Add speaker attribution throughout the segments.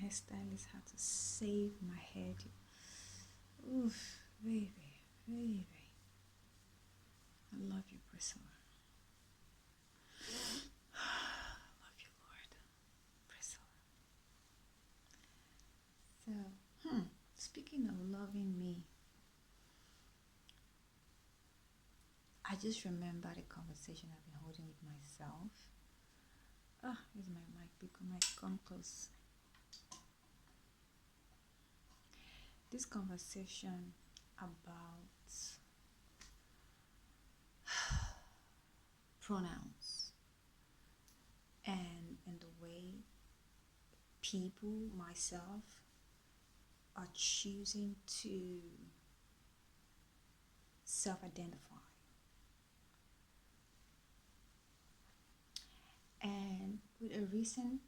Speaker 1: hairstylist had to save my head. Oof, baby, baby. I love you, Priscilla. I love you, Lord. Priscilla. So, speaking of loving me, I just remember the conversation I've been holding with myself. Here's my mic because my come close. This conversation about pronouns and the way people, myself, are choosing to self-identify. And with a recent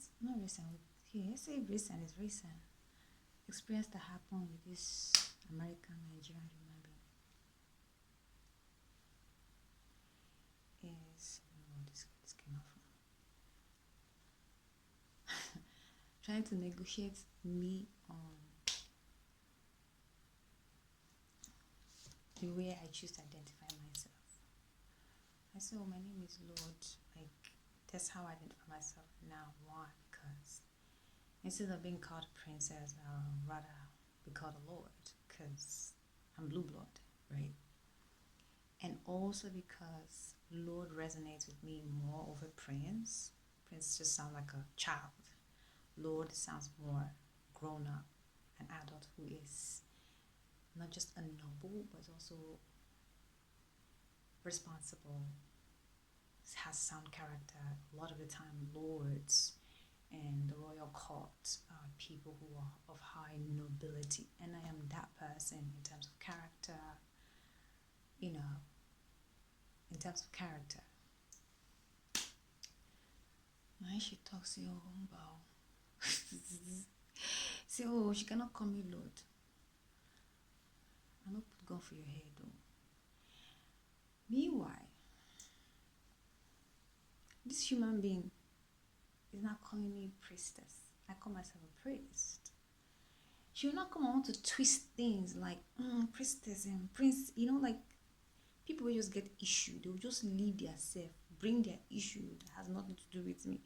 Speaker 1: experience that happened with this American Nigerian human being is where this came out from. Trying to negotiate me on the way I choose to identify myself. I said, my name is Lord. Like, that's how I identify myself now. Why? Because instead of being called princess, I'll rather be called a Lord, because I'm blue blood, right? And also because Lord resonates with me more over prince. Prince just sounds like a child. Lord sounds more grown up, an adult who is not just a noble, but also responsible, has sound character. A lot of the time, lords and the royal court are people who are of high nobility, and I am that person in terms of character, in terms of character. Now she talks to your home bow. Say, she cannot call me Lord. I don't put gun for your head though. Meanwhile, this human being is not calling me priestess. I call myself a priest. She will not come and want to twist things like priestess and prince. Like people will just get issue. They will just leave their self, bring their issue that has nothing to do with me,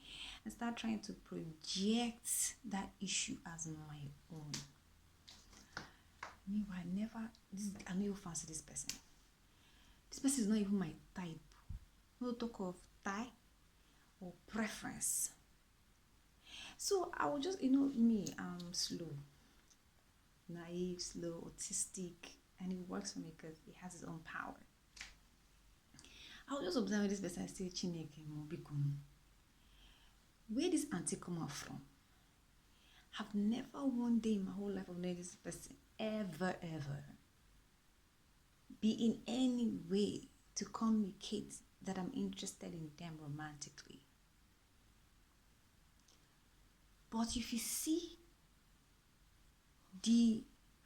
Speaker 1: and start trying to project that issue as my own. Meanwhile, I never fancy this person. This person is not even my type. No talk of type or preference. So I will just, me, I'm slow, naive, slow, autistic, and it works for me because it has its own power. I will just observe this person and say, Chineke Mobikum. Where this auntie come out from? Have never one day in my whole life of knowing this person ever be in any way to communicate that I'm interested in them romantically. But if you see the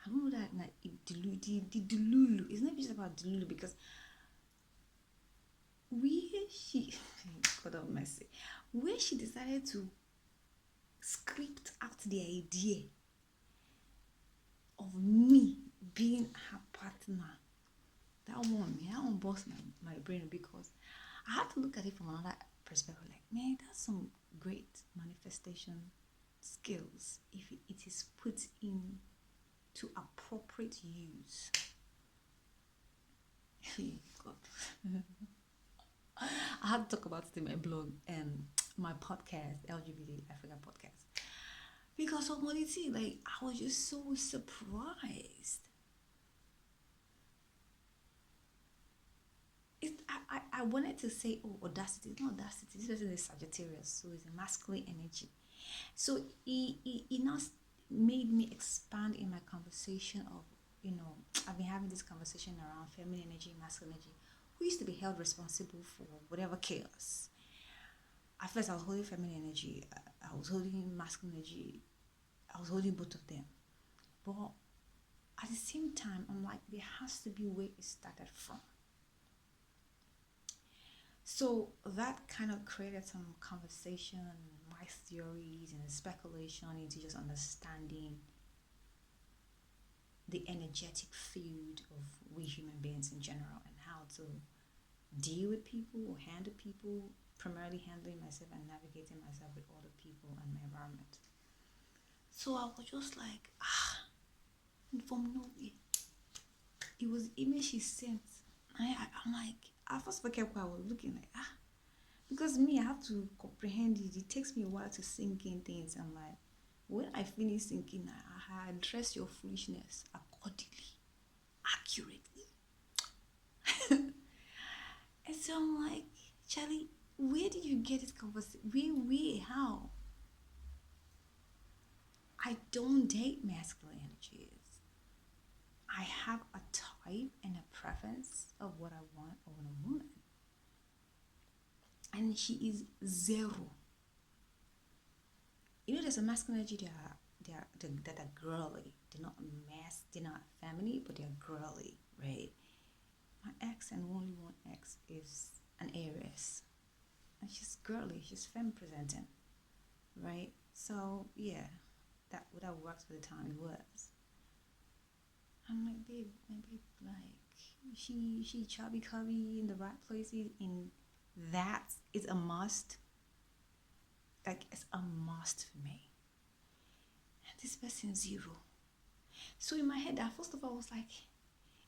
Speaker 1: delulu, it's not just about delulu, because where she decided to script out the idea of me being her partner, that one bust my brain, because I had to look at it from another perspective. Like, man, that's some great manifestation skills if it is put in to appropriate use. God. I had to talk about it in my blog and my podcast, LGBT Africa podcast, because of what it's like, I was just so surprised. I wanted to say, audacity. It's not audacity. This person is Sagittarius, so it's a masculine energy. So it now made me expand in my conversation of, I've been having this conversation around feminine energy, masculine energy. Who used to be held responsible for whatever chaos? At first, I was holding feminine energy. I was holding masculine energy. I was holding both of them. But at the same time, I'm like, there has to be where it started from. So that kind of created some conversation, my theories, and speculation into just understanding the energetic field of we human beings in general and how to deal with people or handle people, primarily handling myself and navigating myself with other people and my environment. So I was just like, from nowhere. It was the image she sent. I'm like, I first forget what I was looking like, because me, I have to comprehend it. It takes me a while to sink in things. I'm like, when I finish thinking, I address your foolishness accordingly, accurately. And so I'm like, Charlie, where did you get this conversation? Where, how? I don't date masculine energies. I have a type and a preference of what I want in a woman. And she is zero. You know, there's a masculine energy that are girly. They're not they're not feminine, but they're girly, right? My ex and only one ex is an Aries. And she's girly, she's femme presenting, right? So yeah, that works for the time it was. I'm like, babe, like she chubby cubby in the right places, and that is a must. Like, it's a must for me. And this person zero. So in my head, first of all, I was like,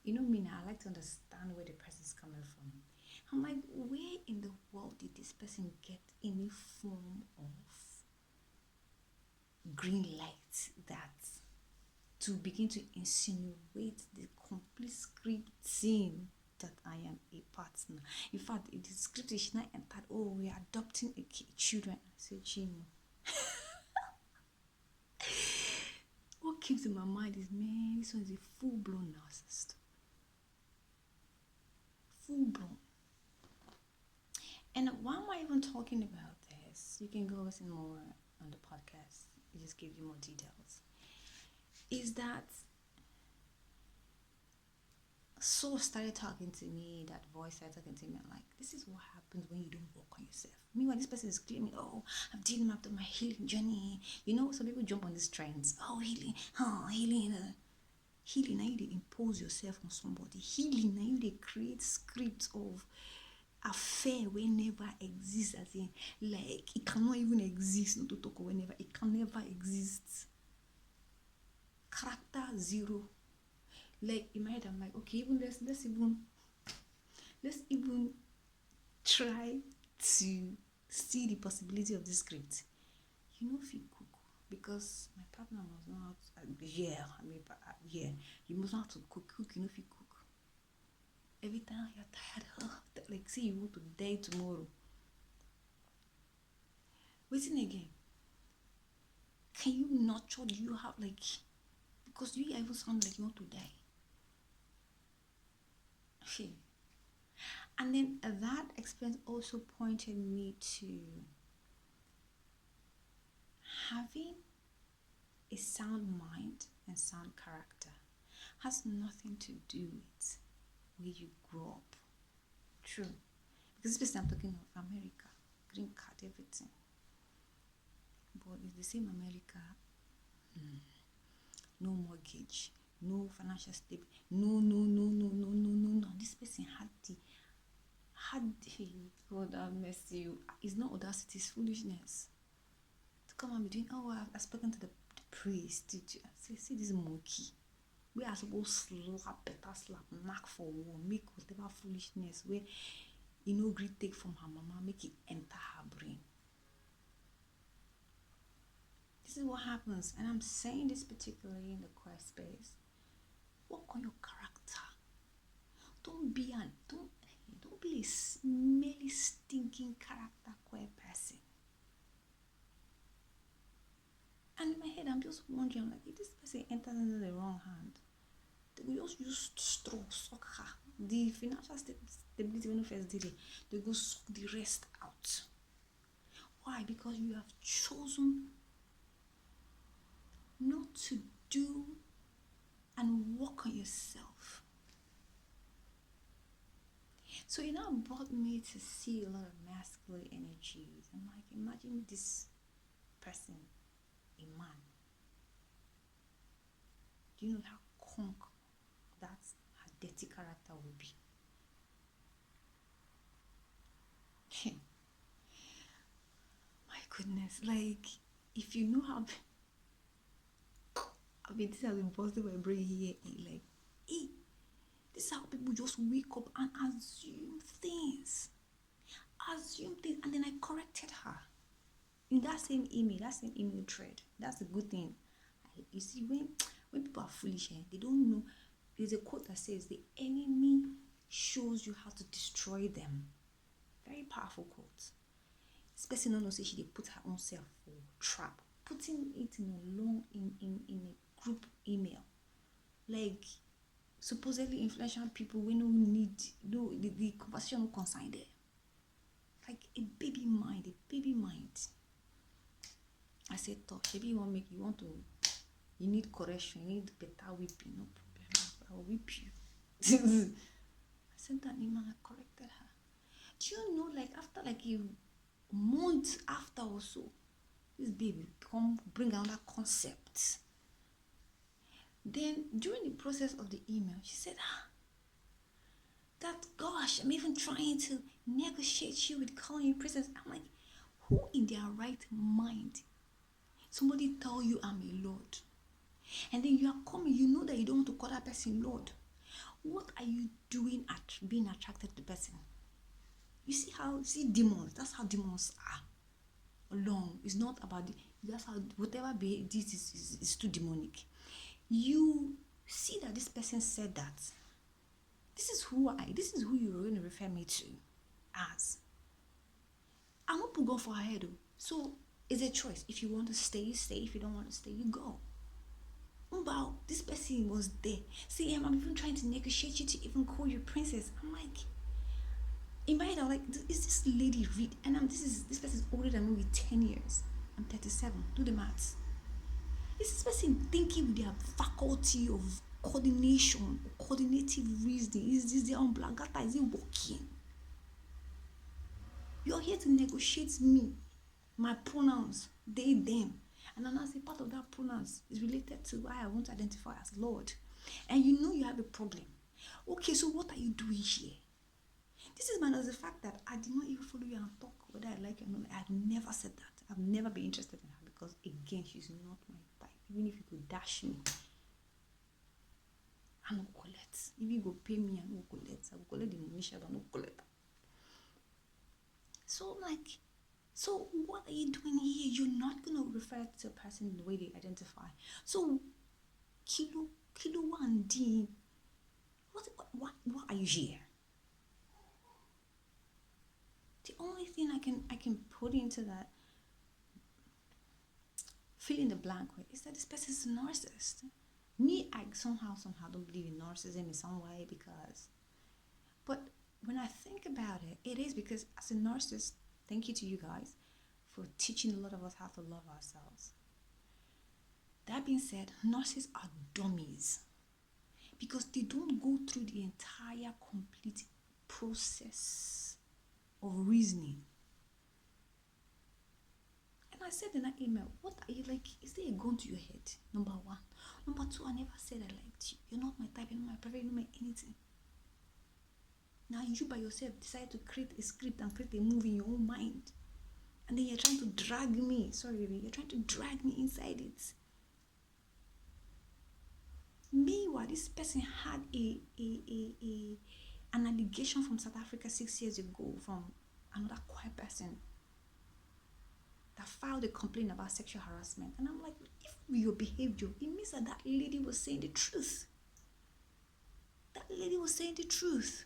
Speaker 1: you know me now, I like to understand where the person's coming from. I'm like, where in the world did this person get any form of green light that to begin to insinuate the complete script scene that I am a partner? In fact, the script is not entered, oh, we are adopting children. I said, Chimo. What keeps in my mind is, man, this one is a full-blown narcissist. Full-blown. And why am I even talking about this? You can go listen more on the podcast. It just gives you more details. Is that soul started talking to me, that voice started talking to me. I'm like, this is what happens when you don't work on yourself. Meanwhile, this person is claiming, oh, I'm dealing after my healing journey. You know, some people jump on these trends. Oh, healing. Healing, now you they impose yourself on somebody. Healing, now you they create scripts of affair where never exists, as in, like, it cannot even exist, not to talk whenever, it can never exist. Character zero. Like, in my head, I'm like, okay, even let's even try to see the possibility of this script. You know, if you cook, because my partner must know how to, you must know how to cook, you know, if you cook. Every time you're tired, like, say you want to die tomorrow. Waiting again. Can you nurture? Do you have, like, because you even sound like you want to die. Okay. And then that experience also pointed me to having a sound mind and sound character has nothing to do with where you grow up. True. Because this person I'm talking of America, green card, everything. But it's the same America. No mortgage, no financial stability. No. This person had God have mercy. It's not audacity, it's foolishness. To come and be doing, oh, I've spoken to the priest. See this monkey. We are supposed to slap, knock for war, make whatever foolishness where great take from her mama, make it enter her brain. This is what happens, and I'm saying this particularly in the queer space. Work on your character. Don't be a smelly, stinking character queer person. And in my head, I'm just wondering, like, if this person enters into the wrong hand, they will just use straw, suck her. The financial stability when you first did it, they go suck the rest out. Why? Because you have chosen not to do and work on yourself. So it now brought me to see a lot of masculine energies. I'm like, imagine this person, a man. Do you know how conk that her dirty character will be? My goodness, like if you know how this has been busting my brain here, like, this is how people just wake up and assume things, and then I corrected her in that same email thread. That's a good thing. You see, when people are foolish, they don't know. There's a quote that says, "The enemy shows you how to destroy them." Very powerful quote. This person don't know, say she put her own self for trap, putting it in a group email, like supposedly influential people we no need, no, the conversation no concern there. Like a baby mind. I said, maybe you need correction, you need better whipping, no problem, I will whip you. I sent an email, I corrected her. Do you know, like after like a month after or so, this baby come bring another concept. Then during the process of the email, she said, that gosh, I'm even trying to negotiate you with calling you princess. I'm like, who in their right mind? Somebody tell you I'm a lord, and then you are coming, you know that you don't want to call that person lord. What are you doing at being attracted to the person? You see demons, that's how demons are. Alone, it's not about that's how whatever this is too demonic. You see that this person said that this is who you're going to refer me to as. I'm not going for her head though. So it's a choice. If you want to stay, you stay. If you don't want to stay, you go. Wow, this person was there. See, I'm even trying to negotiate you to even call you princess. I'm like, in my head, I'm like, is this lady read? And this person is older than me with 10 years. I'm 37. Do the maths. Is this person thinking with their faculty of coordination, coordinative reasoning? Is this their own blagata? Is it working? You're here to negotiate me, my pronouns, they, them. And then I say part of that pronouns is related to why I want to identify as Lord. And you know you have a problem. Okay, so what are you doing here? This is minus the fact that I did not even follow you and talk whether I like you or not. I've never said that. I've never been interested in her because, again, she's not my type. Even if you could dash me, I no collect. If you go pay me, I no collect. I will collect the money, but no collect. So what are you doing here? You're not going to refer to a person in the way they identify. So, kilo 1D, what are you here? The only thing I can put into that, fill in the blank with, is that this person is a narcissist. Me, I somehow don't believe in narcissism in some way but when I think about it, it is because as a narcissist, thank you to you guys for teaching a lot of us how to love ourselves. That being said, narcissists are dummies because they don't go through the entire complete process of reasoning. And I said in that email, what are you like? Is there a gun to your head? Number one. Number two, I never said I liked you. You're not my type, you're not my preference, you're not my anything. Now you by yourself decide to create a script and create a movie in your own mind. And then you're trying to drag me. Sorry, baby. You're trying to drag me inside it. Meanwhile, this person had an allegation from South Africa 6 years ago from another quiet person that filed a complaint about sexual harassment. And I'm like, if your behavior, it means that lady was saying the truth. That lady was saying the truth.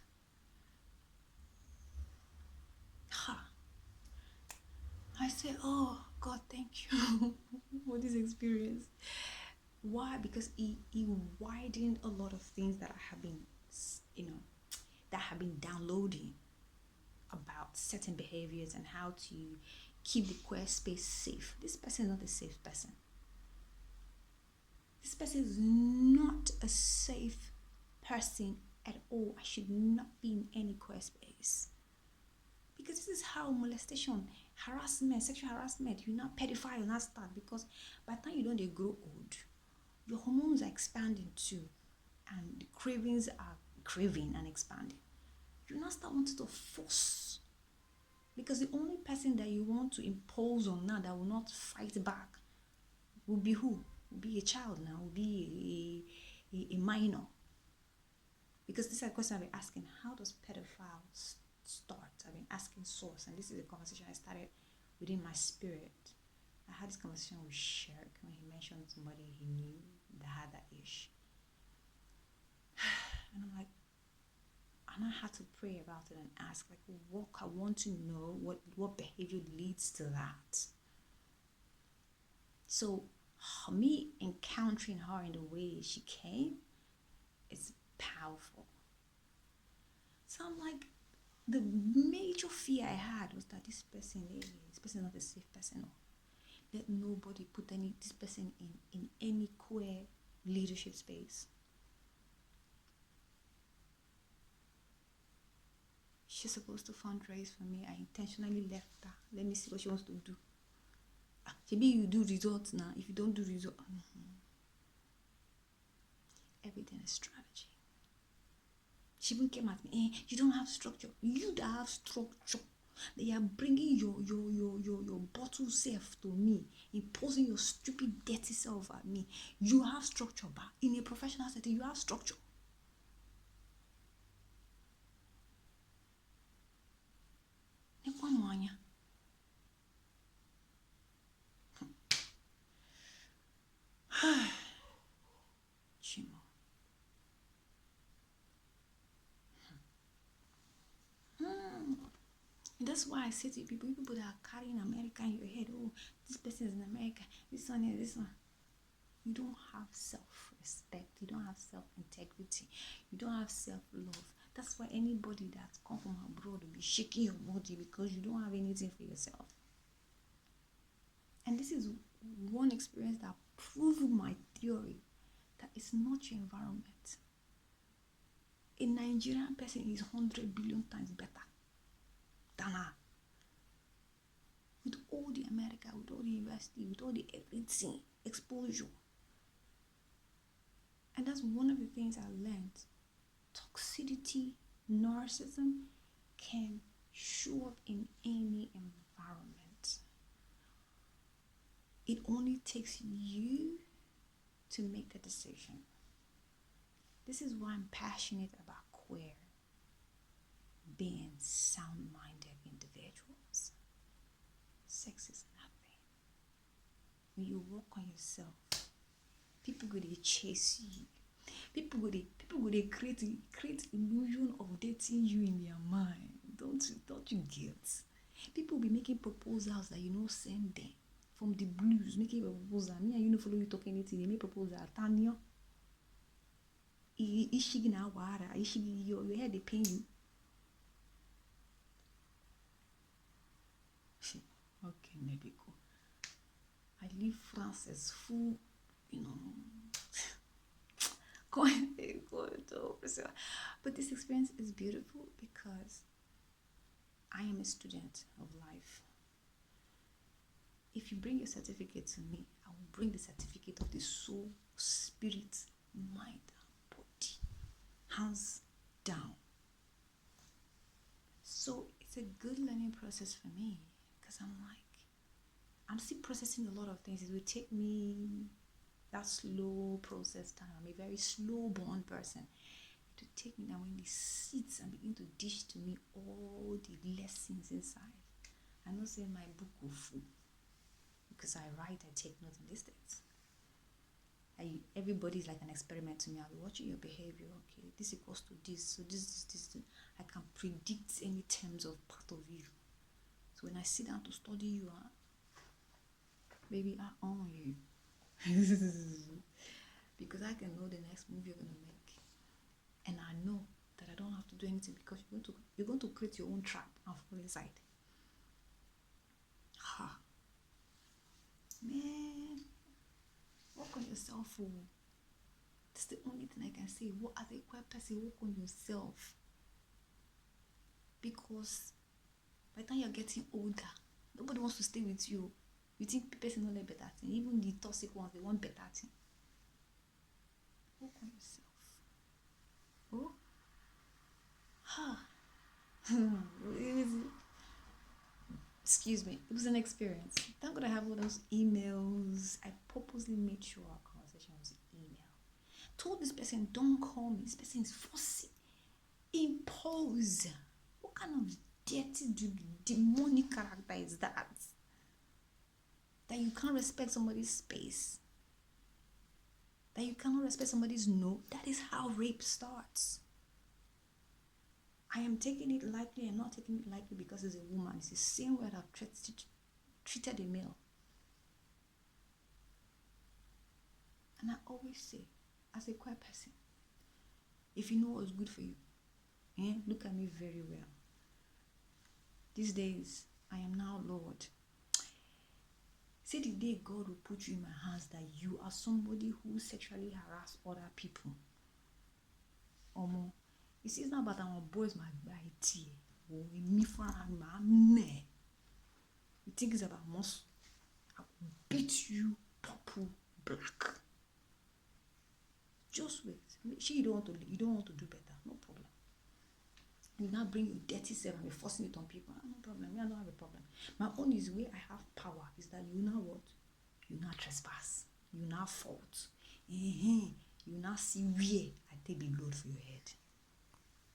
Speaker 1: I said, oh, God, thank you for this experience. Why? Because he widened a lot of things that I have been, that have been downloading about certain behaviors and how to keep the queer space safe. This person is not a safe person. This person is not a safe person at all. I should not be in any queer space. Because this is how molestation, harassment, sexual harassment, you're not pedophile, you're not start. Because by the time you don't they grow old, your hormones are expanding too. And the cravings are craving and expanding. You now start wanting to force. Because the only person that you want to impose on now that will not fight back will be who? Will be a child now, will be a minor. Because this is a question I've been asking. How does pedophiles start? I've been asking source, and this is a conversation I started within my spirit. I had this conversation with Shirk when he mentioned somebody he knew that had that issue. And I'm like, and I had to pray about it and ask, like, what I want to know, what behavior leads to that. So me encountering her in the way she came is powerful. So I'm like, the major fear I had was that this person is not a safe person. Let nobody put this person in any queer leadership space. She's supposed to fundraise for me. I intentionally left her. Let me see what she wants to do. Maybe you do results now. If you don't do results, everything is strategy. She even came at me. You don't have structure. You that have structure. They are bringing your bottle self to me, imposing your stupid, dirty self at me. You have structure, but in a professional setting, you have structure. Chimo. That's why I say to people that are carrying America in your head, oh, this person is in America, this one is this one. You don't have self-respect, you don't have self-integrity, you don't have self-love. That's why anybody that's come from abroad will be shaking your body because you don't have anything for yourself. And this is one experience that proved my theory that it's not your environment. A Nigerian person is 100 billion times better than her. With all the America, with all the university, with all the everything, exposure. And that's one of the things I learned. Toxicity, narcissism can show up in any environment. It only takes you to make the decision. This is why I'm passionate about queer being sound-minded individuals. Sex is nothing. When you work on yourself, people go to chase you. People go to create illusion of dating you in their mind. Don't you get? People will be making proposals that you know send them from the blues, making a proposal. Me and you know follow you talking anything. They make proposal. Tanya. Ishigi na wara. Ishigi your head they pain you. Okay, maybe go. I leave France as full, But this experience is beautiful because I am a student of life. If you bring your certificate to me, I will bring the certificate of the soul, spirit, mind, and body. Hands down. So it's a good learning process for me because I'm still processing a lot of things. It will take me that slow process time. I'm a very slow born person. It will take me now when it sits and begin to dish to me all the lessons inside. I know say my book will full because I write, I take notes on these things. Everybody's like an experiment to me. I'll be watching your behavior. Okay, this equals to this. So this. I can predict any terms of part of you. So when I sit down to study you, baby, I own you. Because I can know the next move you're gonna make, and I know that I don't have to do anything because you're going to create your own trap and fall inside. Man, work on yourself. The That's the only thing I can say. What, as a queer person, work on yourself. Because by the time you're getting older, nobody wants to stay with you. You think the person will like better thing. Even the toxic ones, they want better thing. Work on yourself. Oh? Excuse me. It was an experience. Thank God I have all those emails. I purposely made sure our conversation was email. Told this person, don't call me. This person is fussy. Impose. What kind of dirty, demonic character is that? That you can't respect somebody's space. That you cannot respect somebody's no. That is how rape starts. I am taking it lightly. I'm not taking it lightly because it's a woman. It's the same way I've treated a male. And I always say, as a queer person, if you know what's good for you, look at me very well. These days, I am now Lord. Say the day God will put you in my hands that you are somebody who sexually harass other people. Or more. You see, it's not about our boys, my body. You think it's about muscle. I will beat you purple black. Just wait. You don't want to do better. No problem. You now bring your dirty self and you're forcing it on people. No problem. I don't have a problem. My own is where I have power. Is that you now what? You now trespass. You now fault. You now see where I take the load for your head.